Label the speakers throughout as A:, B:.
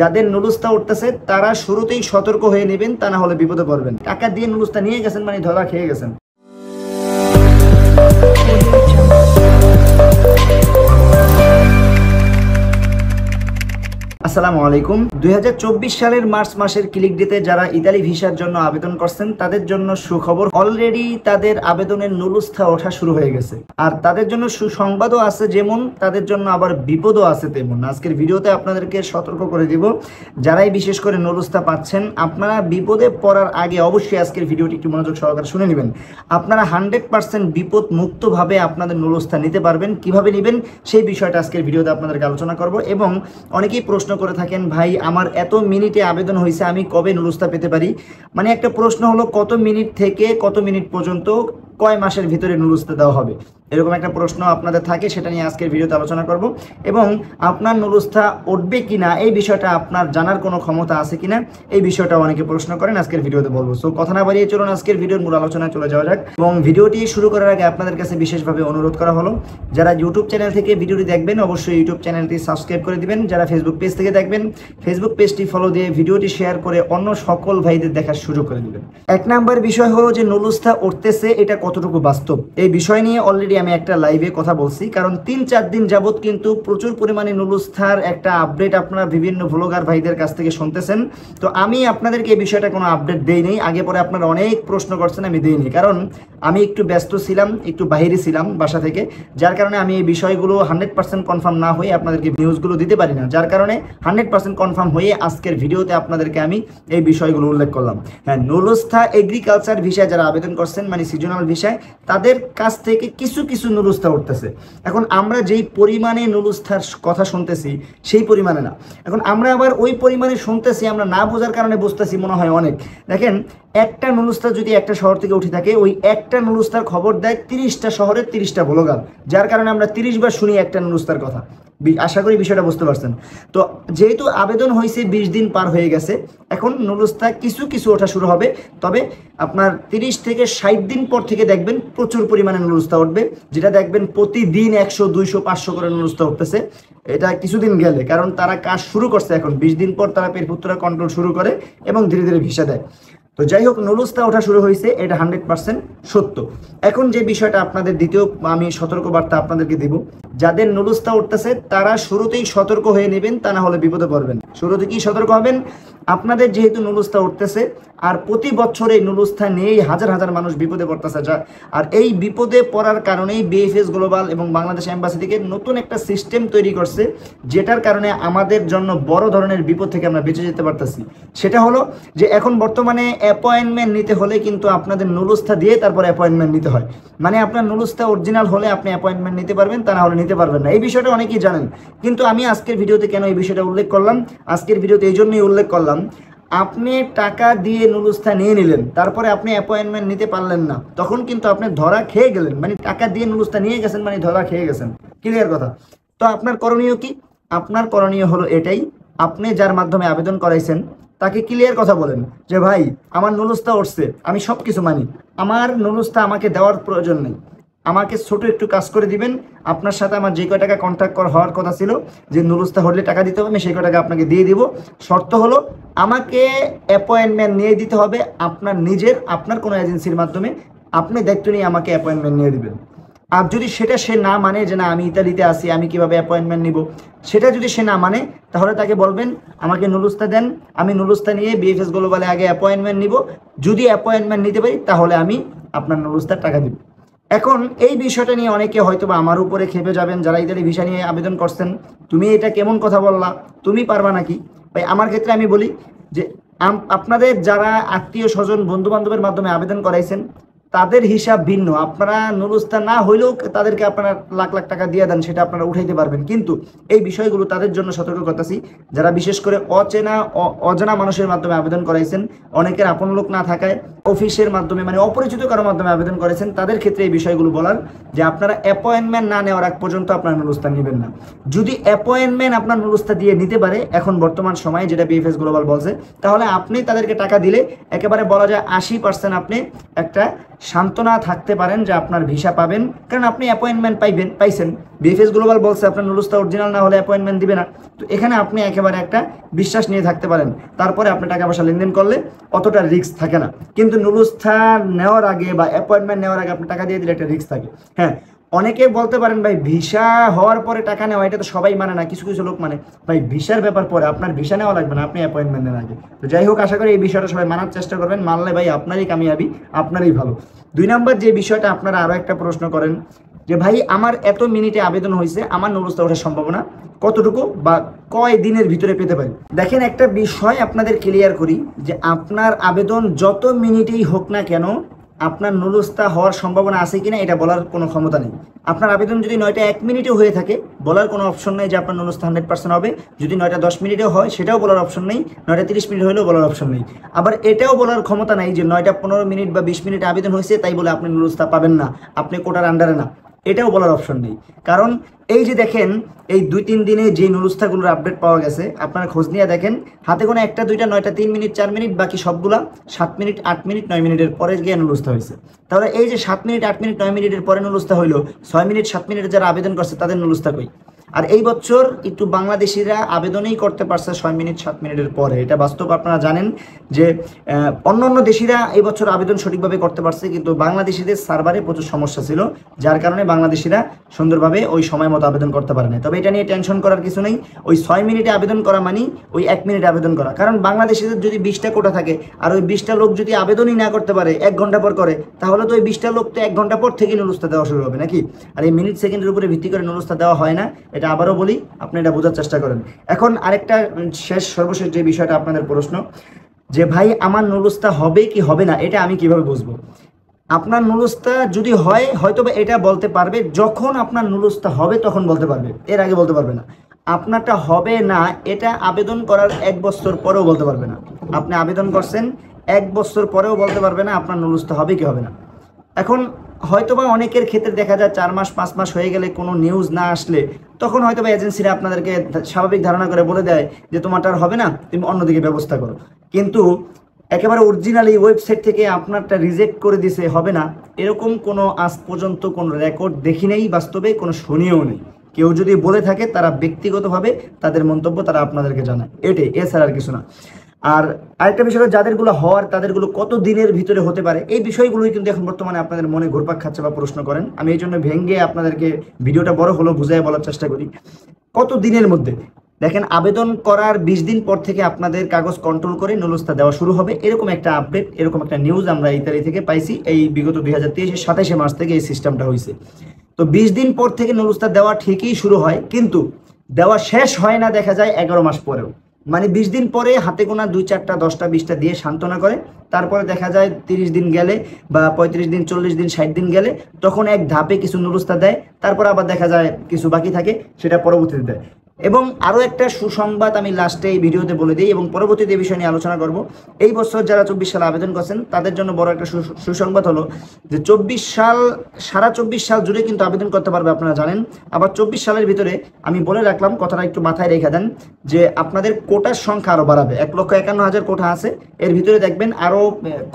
A: যাদের নুলুস্তা উঠতেছে তারা শুরুতেই সতর্ক হয়ে নেবেন, তা না হলে বিপদে পড়বেন। টাকা দিয়ে নুলুস্তা নিয়ে গেছেন মানে ধরা খেয়ে গেছেন। আসসালামু আলাইকুম। 2024 সালের মার্চ মাসের ক্লিক ডেতে যারা ইতালি ভিসার জন্য আবেদন করছেন তাদের জন্য সুখবর, অলরেডি তাদের আবেদনের নুলুস্থা ওঠা শুরু হয়ে গেছে। আর তাদের জন্য সুসংবাদও আছে যেমন, তাদের জন্য আবার বিপদও আছে তেমন। আজকের ভিডিওতে আপনাদেরকে সতর্ক করে দিব, যারাই বিশেষ করে নুলুস্থা পাচ্ছেন আপনারা বিপদে পড়ার আগে অবশ্যই আজকের ভিডিওটি একটু মনোযোগ সহকারে শুনে নেবেন। আপনারা 100% বিপদ মুক্তভাবে আপনাদের নুলুস্থা নিতে পারবেন। কিভাবে নেবেন সেই বিষয়টা আজকের ভিডিওতে আপনাদেরকে আলোচনা করব। এবং অনেকেই প্রশ্ন করে থাকেন, ভাই আমার এত মিনিটে আবেদন হয়েছে, আমি কবে নুলুস্থা পেতে পারি? মানে একটা প্রশ্ন হলো কত মিনিট থেকে কত মিনিট পর্যন্ত কয় মাসের ভিতরে নুলুস্থা দেওয়া হবে, এরকম একটা প্রশ্ন আপনাদের থাকে। সেটা নিয়ে আজকের ভিডিওতে আলোচনা করব। এবং আপনার নুলুস্থা উঠবে কিনা এই বিষয়টা আপনার জানার কোনো ক্ষমতা আছে কিনা এই বিষয়টা অনেকে প্রশ্ন করেন, আজকের ভিডিওতে বলবো। সো কথা না বাড়িয়ে চলুন আজকের ভিডিওর মূল আলোচনায় চলে যাওয়া যাক। এবং ভিডিওটি শুরু করার আগে আপনাদের কাছে বিশেষভাবে অনুরোধ করা হলো, যারা ইউটিউব চ্যানেল থেকে ভিডিওটি দেখবেন অবশ্যই ইউটিউব চ্যানেলটি সাবস্ক্রাইব করে দিবেন। যারা ফেসবুক পেজ থেকে দেখবেন ফেসবুক পেজটি ফলো দিয়ে ভিডিওটি শেয়ার করে অন্য সকল ভাইদের দেখার সুযোগ করে দিবেন। এক নাম্বার বিষয় হলো যে নুলুস্থা উঠতেছে এটা কতটুকু বাস্তব, এই বিষয় নিয়ে অলরেডি আমি একটা লাইভে কথা বলছি। কারণ 3-4 দিন যাবত কিন্তু প্রচুর পরিমাণে নুলুস্থার একটা আপডেট আপনারা বিভিন্ন ভ্লগার ভাইদের কাছ থেকে শুনতেছেন। তো আমি আপনাদেরকে এই বিষয়টা কোনো আপডেট দেইনি, আগে পরে আপনারা অনেক প্রশ্ন করছেন, আমি দেইনি। কারণ আমি একটু ব্যস্ত ছিলাম, একটু বাইরে ছিলাম বাসা থেকে, যার কারণে আমি এই বিষয়গুলো 100% কনফার্ম না হয়ে আপনাদেরকে নিউজগুলো দিতে পারি না। যার কারণে 100% কনফার্ম হয়ে আজকের ভিডিওতে আপনাদেরকে আমি এই বিষয়গুলো উল্লেখ করলাম। হ্যাঁ, নুলুস্থা এগ্রিকালচার ভিসায় যারা আবেদন করছেন মানে সিজনাল ভিসায়, তাদের কাছ থেকে কিছু কিছু নুলুস্থা উঠতেছে। এখন আমরা যেই পরিমাণে নুলুস্থার কথা শুনতেছি সেই পরিমাণে না। এখন আমরা আবার ওই পরিমাণে শুনতেছি, আমরা না বোঝার কারণে বুঝতেছি মনে হয় অনেক। দেখেন, একটা নুলুস্থা যদি একটা শহর থেকে উঠে থাকে, ওই একটা নুলুস্থার খবর দেয় 30টা শহরের 30টা ভ্লগার, যার কারণে আমরা 30 বার শুনি একটা নুলুস্থার কথা। আশা করি বিষয়টা বুঝতে পারছেন। তো যেহেতু আবেদন হয়েছে 20 দিন পার হয়ে গেছে, এখন নুলুস্থা কিছু কিছু ওঠা শুরু হবে। তবে আপনার 30 থেকে 60 দিন পর থেকে দেখবেন প্রচুর পরিমাণে নুলুস্থা উঠবে, যেটা দেখবেন প্রতিদিন 100, 200, 500 করে নুলুস্থা উঠতেছে। এটা কিছুদিন গেলে, কারণ তারা কাজ শুরু করছে, এখন 20 দিন পর তারা পেরপুত্রা কন্ট্রোল শুরু করে এবং ধীরে ধীরে ভিসা দেয়। তো যাই হোক, নুলুস্থা ওঠা শুরু হয়েছে, এটা 100% সত্য। এখন যে বিষয়টা আপনাদের দ্বিতীয় আমি সতর্কবার্তা আপনাদেরকে দিব, যাদের নুলুস্থা উঠতেছে তারা শুরুতেই সতর্ক হয়ে নেবেন, তা না হলে বিপদে পড়বেন। শুরুতে কি সতর্ক হবেন? আপনাদের যেহেতু নুলুস্থা উঠতেছে আর প্রতি বছর এই নুলুস্থা নিয়েই হাজার হাজার মানুষ বিপদে পড়তেছে, আর এই বিপদে পড়ার কারণেই বিএফএস গ্লোবাল এবং বাংলাদেশ এম্বাসি থেকে নতুন একটা সিস্টেম তৈরি করছে, যেটার কারণে আমাদের জন্য বড় ধরনের বিপদ থেকে আমরা বেঁচে যেতে পারতেছি। সেটা হলো যে এখন বর্তমানে অ্যাপয়েন্টমেন্ট নিতে হলে কিন্তু আপনাদের নুলুস্থা দিয়ে তারপর অ্যাপয়েন্টমেন্ট নিতে হয়। মানে আপনার নুলুস্থা অরিজিনাল হলে আপনি অ্যাপয়েন্টমেন্ট নিতে পারবেন, তা না হলে নিতে পারবেন না। এই বিষয়টা অনেকেই জানেন, কিন্তু আমি আজকের ভিডিওতে কেন এই বিষয়টা উল্লেখ করলাম, আজকের ভিডিওতে এই জন্যই উল্লেখ করলাম, আপনি টাকা দিয়ে নুলুস্থা নিয়ে নিলেন, তারপরে আপনি অ্যাপয়েন্টমেন্ট নিতে পারলেন না, তখন কিন্তু আপনি ধরা খেয়ে গেলেন। মানে টাকা দিয়ে নুলুস্থা নিয়ে গেছেন মানে ধরা খেয়ে গেছেন। ক্লিয়ার কথা? তো আপনার করণীয় কি? আপনার করণীয় হলো এটাই, আপনি যার মাধ্যমে আবেদন করাইছেন তাকে ক্লিয়ার কথা বলেন যে ভাই আমার নুলুস্থা উঠছে, আমি সব কিছু মানি, আমার নুলুস্থা আমাকে দেওয়ার প্রয়োজন নেই, আমাকে ছোট একটু কাজ করে দিবেন। আপনার সাথে আমার যে কয় টাকা কন্ট্যাক্ট হওয়ার কথা ছিল, যে নুলুস্থা হলে টাকা দিতে হবে, আমি সেই কয় টাকা আপনাকে দিয়ে দিব। শর্ত হলো আমাকে অ্যাপয়েন্টমেন্ট নিয়ে দিতে হবে আপনার নিজের, আপনার কোনো এজেন্সির মাধ্যমে আপনি দায়িত্ব নিয়ে আমাকে অ্যাপয়েন্টমেন্ট নিয়ে দিবেন। আর যদি সেটা সে না মানে, যে না আমি ইতালিতে আসি, আমি কিভাবে অ্যাপয়েন্টমেন্ট নিব, সেটা যদি সে না মানে, তাহলে তাকে বলবেন আমাকে নুলুস্থা দেন, আমি নুলুস্থা নিয়ে বিএফএস গ্লোবালে আগে অ্যাপয়েন্টমেন্ট নিব, যদি অ্যাপয়েন্টমেন্ট নিতে পারি তাহলে আমি আপনার নুলুস্থার টাকা দিব। এখন এই বিষয়টা নিয়ে অনেকে হয়তো বা আমার উপরে খেপে যাবেন, যারা ইতালি ভিসা নিয়ে আবেদন করছেন, তুমি এটা কেমন কথা বললা, তুমি পারবা নাকি? ভাই আমার ক্ষেত্রে আমি বলি যে আপনাদের যারা আত্মীয় স্বজন বন্ধু বান্ধবের মাধ্যমে আবেদন করাইছেন তাদের হিসাব ভিন্ন। আপনারা নুলুস্থা না হইলেও তাদেরকে আপনারা লাখ লাখ টাকা দিয়ে দেন, সেটা আপনারা উঠাইতে পারবেন। কিন্তু এই বিষয়গুলো তাদের জন্য সতর্ক করতেছি, যারা বিশেষ করে অজানা মানুষের মাধ্যমে আবেদন করাইছেন, অনেকের আপন লোক না থাকায় অফিসের মাধ্যমে মানে অপরিচিত কারোর মাধ্যমে আবেদন করেছেন, তাদের ক্ষেত্রে এই বিষয়গুলো বলার যে আপনারা অ্যাপয়েন্টমেন্ট না নেওয়ার আগ পর্যন্ত আপনার নুলুস্থা নেবেন না। যদি অ্যাপয়েন্টমেন্ট আপনার নুলুস্থা দিয়ে নিতে পারে এখন বর্তমান সময়ে, যেটা বিএফএস গ্লোবাল বলছে, তাহলে আপনি তাদেরকে টাকা দিলে একেবারে বলা যায় 80% আপনি একটা সান্ত্বনা থাকতে পারেন যে আপনার ভিসা পাবেন, কারণ আপনি অ্যাপয়েন্টমেন্ট পাইছেন। বিএফএস গ্লোবাল বলছে আপনার নুলুস্তা অরিজিনাল না হলে অ্যাপয়েন্টমেন্ট দিবে না। তো এখানে আপনি একেবারে একটা বিশ্বাস নিয়ে থাকতে পারেন, তারপরে আপনি টাকা পয়সা লেনদেন করলে অতটা রিস্ক থাকে না। কিন্তু নুলুস্তা নেওয়ার আগে বা অ্যাপয়েন্টমেন্ট নেওয়ার আগে আপনি টাকা দিয়ে দিলে একটা রিস্ক থাকে। হ্যাঁ, অনেকে বলতে পারেন ভাই ভিসা হওয়ার পরে টাকা নেওয়া এটা তো সবাই মানে না, কিছু কিছু লোক মানে। ভাই ভিসার ব্যাপার পরে, আপনার ভিসা নেওয়া লাগবে না, আপনি অ্যাপয়েন্টমেন্ট নেন আগে। তো যাই হোক, আশা করি এই বিষয়টা সবাই মানার চেষ্টা করবেন, মানলে ভাই আপনারই কামিয়াবি, আপনারই ভালো। 2 নম্বর যে বিষয়টা আপনারা আরও একটা প্রশ্ন করেন যে ভাই আমার এত মিনিটে আবেদন হয়েছে, আমার নুলুস্তা ওঠার সম্ভাবনা কতটুকু বা কয় দিনের ভিতরে পেতে পারি। দেখেন, একটা বিষয় আপনাদের ক্লিয়ার করি যে আপনার আবেদন যত মিনিটেই হোক না কেন, আপনার নুলুস্তা হওয়ার সম্ভাবনা আছে কিনা এটা বলার কোনো ক্ষমতা নেই। আপনার আবেদন যদি 9টা 1 মিনিটে হয়ে থাকে, বলার কোনো অপশন নেই যে আপনার নুলুস্তা 100% হবে। যদি 9টা 10 মিনিটেও হয়, সেটাও বলার অপশন নেই। 9টা 30 মিনিট হলেও বলার অপশন নেই। আবার এটাও বলার ক্ষমতা নাই যে 9টা 15 মিনিট বা 20 মিনিটে আবেদন হয়েছে তাই বলে আপনি নুলুস্তা পাবেন না, আপনি কোটার আন্ডারে না, এটাও বলার অপশন নেই। কারণ এই যে দেখেন, এই 2-3 দিনে যে নুলুস্তাগুলোর আপডেট পাওয়া গেছে, আপনারা খোঁজ নিয়ে দেখেন, হাতে কোনো 1টা 2টা 9টা 3 মিনিট 4 মিনিট, বাকি সবগুলা 7 মিনিট 8 মিনিট 9 মিনিটের পরে গিয়ে নুলুস্তা হয়েছে। তাহলে এই যে 7 মিনিট 8 মিনিট 9 মিনিটের পরে নুলুস্তা হইলো, 6 মিনিট 7 মিনিটে যারা আবেদন করছে তাদের নুলুস্তা কই? আর এই বছর একটু বাংলাদেশিরা আবেদনই করতে পারছে 6 মিনিট 7 মিনিটের পরে, এটা বাস্তব। আপনারা জানেন যে অন্য দেশিরা এই বছর আবেদন সঠিকভাবে করতে পারছে, কিন্তু বাংলাদেশিদের সার্ভারে প্রচুর সমস্যা ছিল, যার কারণে বাংলাদেশিরা সুন্দরভাবে ওই সময় মতো আবেদন করতে পারে না। তবে এটা নিয়ে টেনশন করার কিছু নেই, ওই 6 মিনিটে আবেদন করা মানে ওই 1 মিনিটে আবেদন করা। কারণ বাংলাদেশিদের যদি 20টা কোটা থাকে আর ওই 20টা লোক যদি আবেদনই না করতে পারে, 1 ঘন্টা পর করে, তাহলে তো ওই 20টা লোক তো 1 ঘন্টা পর থেকে নুলুস্তা দেওয়া শুরু হবে নাকি? আর এই মিনিট সেকেন্ডের উপরে ভিত্তি করে নুলুস্তা দেওয়া হয় না, এটা আবারও বলি, আপনি এটা বোঝার চেষ্টা করেন। এখন আরেকটা সর্বশেষ যে বিষয়টা আপনাদের প্রশ্ন যে ভাই আমার নুলুস্তা হবে কি হবে না, এটা আমি কিভাবে বুঝবো? আপনার নুলুস্তা যদি হয়, হয়তো বা এটা বলতে পারবে যখন আপনার নুলুস্তা হবে তখন বলতে পারবে, এর আগে বলতে পারবে না। আপনারটা হবে না এটা আবেদন করার 1 বছর পরেও বলতে পারবে না। আপনি আবেদন করছেন 1 বছর পরেও বলতে পারবে না আপনার নুলুস্তা হবে কি হবে না। এখন হয়তোবা অনেকের ক্ষেত্রে দেখা যায় 4 মাস 5 মাস হয়ে গেলে কোনো নিউজ না আসলে তখন হয়তোবা এজেন্সিরা আপনাদেরকে স্বাভাবিক ধারণা করে বলে দেয় যে তোমারটা আর হবে না, তুমি অন্যদিকে ব্যবস্থা করো। কিন্তু একেবারে অরিজিনালি ওয়েবসাইট থেকে আপনারটা রিজেক্ট করে দিছে হবে না, এরকম কোনো আজ পর্যন্ত কোনো রেকর্ড দেখি নেই, বাস্তবে কোনো শুনিয়েও নেই। কেউ যদি বলে থাকে তারা ব্যক্তিগতভাবে তাদের মন্তব্য তারা আপনাদেরকে জানায়, এটাই, এছাড়া আর কিছু না। আর আরেকটা বিষয়, যাদেরগুলো হওয়ার তাদেরগুলো কত দিনের ভিতরে হতে পারে, এই বিষয়গুলোই কিন্তু এখন বর্তমানে আপনাদের মনে ঘুরপাক খাচ্ছে বা প্রশ্ন করেন। আমি এই জন্য ভেঙে আপনাদেরকে ভিডিওটা বড় হলো বুঝাই বলার চেষ্টা করি। কত দিনের মধ্যে? দেখেন, আবেদন করার 20 দিন পর থেকে আপনাদের কাগজ কন্ট্রোল করে নুলুস্তা দেওয়া শুরু হবে, এরকম একটা আপডেট, এরকম একটা নিউজ আমরা ইতালি থেকে পাইছি। এই বিগত 2023-এর 27শে মার্চ থেকে এই সিস্টেমটা হয়েছে। তো 20 দিন পর থেকে নুলুস্তা দেওয়া ঠিকই শুরু হয়, কিন্তু দেওয়া শেষ হয় না দেখা যায় 11 মাস পরেও। মানে 20 দিন পরে হাতে গোনা 2 4টা 10টা 20টা দিয়ে সান্ত্বনা করে, তারপরে দেখা যায় 30 দিন গেলে বা 35 দিন 40 দিন 60 দিন গেলে তখন এক ধাপে কিছু নুলুস্তা দেয়, তারপর আবার দেখা যায় কিছু বাকি থাকে, সেটা পরবর্তীতে দেয়। এবং আরও একটা সুসংবাদ আমি লাস্টে এই ভিডিওতে বলে দিই এবং পরবর্তীতে এই বিষয় নিয়ে আলোচনা করব। এই বছর যারা 24 সালে আবেদন করছেন তাদের জন্য বড় একটা সুসংবাদ হলো যে 24 সাল, সারা 24 সাল জুড়ে কিন্তু আবেদন করতে পারবে, আপনারা জানেন। আবার 24 সালের ভিতরে আমি বলে রাখলাম, কথাটা একটু মাথায় রেখে দেন, যে আপনাদের কোটার সংখ্যা আরও বাড়াবে। 1,51,000 কোটা আছে, এর ভিতরে দেখবেন আরও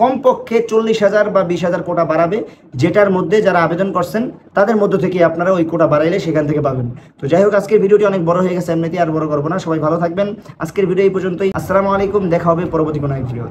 A: কমপক্ষে 40,000 বা 20,000 কোটা বাড়াবে, যেটার মধ্যে যারা আবেদন করছেন তাদের মধ্য থেকে আপনারা ওই কোটা বাড়াইলে সেখান থেকে পাবেন। তো যাই হোক, আজকের ভিডিওটি অনেক বড় হয়ে গেছে, এমনিতেই আর বড় করবো না। সবাই ভালো থাকবেন, আজকের ভিডিও এই পর্যন্তই। আসসালামু আলাইকুম, দেখা হবে পরবর্তী কোনো এক ভিডিও।